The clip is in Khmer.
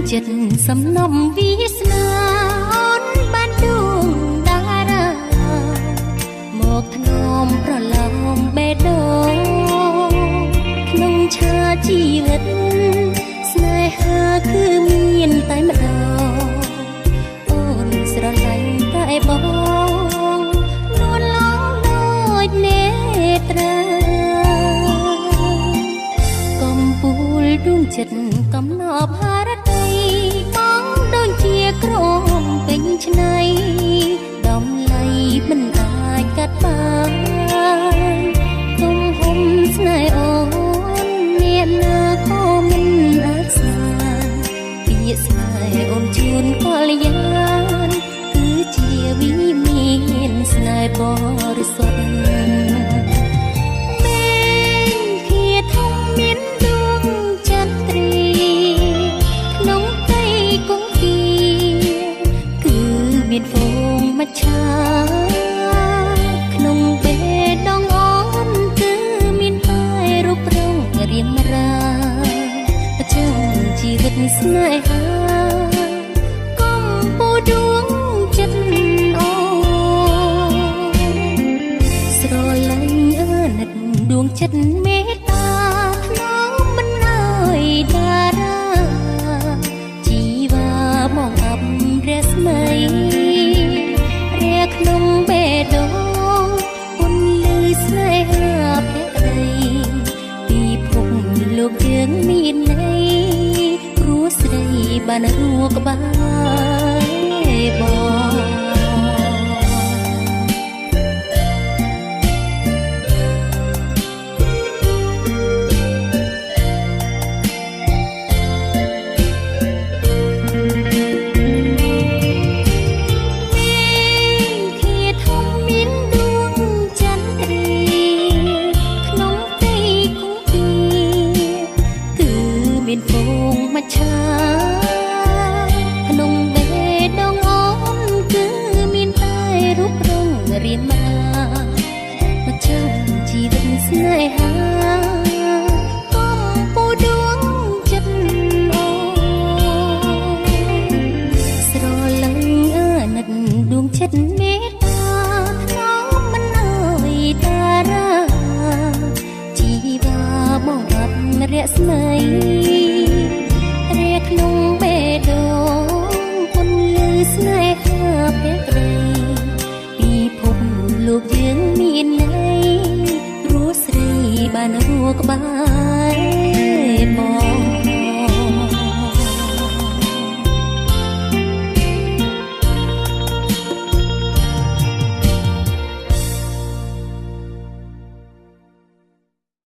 ចិត្តសំណុំវាសនាអូនបានដួងតារាមកធ្នមប្រឡំបេះដូងក្នុងឆាជីវិតស្នេហាគឺមានតែម្ដងអូនស្រឡាញ់តែបងលួនឡងដូចនេត្រាកំពូលដួងចិត្តកំណប់ហារតីបងដូចជាក្រមពេញឆ្នៃដំឡៃមិនអាចកាត់បានទំហំស្នេហ៍អូនអ្នកណាក៏មិនអាចស្មានពាក្យស្នេហ៍អូនជូនកល្យានគឺជាវិមានស្នេហ៍បរិសុទ្ធមានហ្វូងមច្ឆាក្នុងបេះដូងអូនគឺមានតែរូបរងរៀមរាប្រចាំជីវិតស្នេហាកំពូលដួងចិត្តអូនស្រឡាញ់អើណិតដួងចិត្តមេត្តាថ្នមមិនអើយតារាជីវ៉ាមកអាប់រស្មីក្នុងបេះដូងពន្លឺស្នេហាភក្តីពីភពលោកយើងមានន័យព្រោះស្រីបានរួក្បែរបងមានហ្វូងមច្ឆាក្នុងបេះដូងអូនគឺមានតែរូបរងរៀមរាមកចាំជីវិតស្នេហាកំពូលដួងចិត្តអូនស្រឡាញ់អើណិតដួងចិត្តមេត្តាថ្នមមិនអើយតារាជីវ៉ាបងអត់រស្មីក្នុងបេះដូងពន្លឺស្នេហាភក្តីពីភពលោកយើងមានន័យព្រោះស្រីបានរួក្បែរ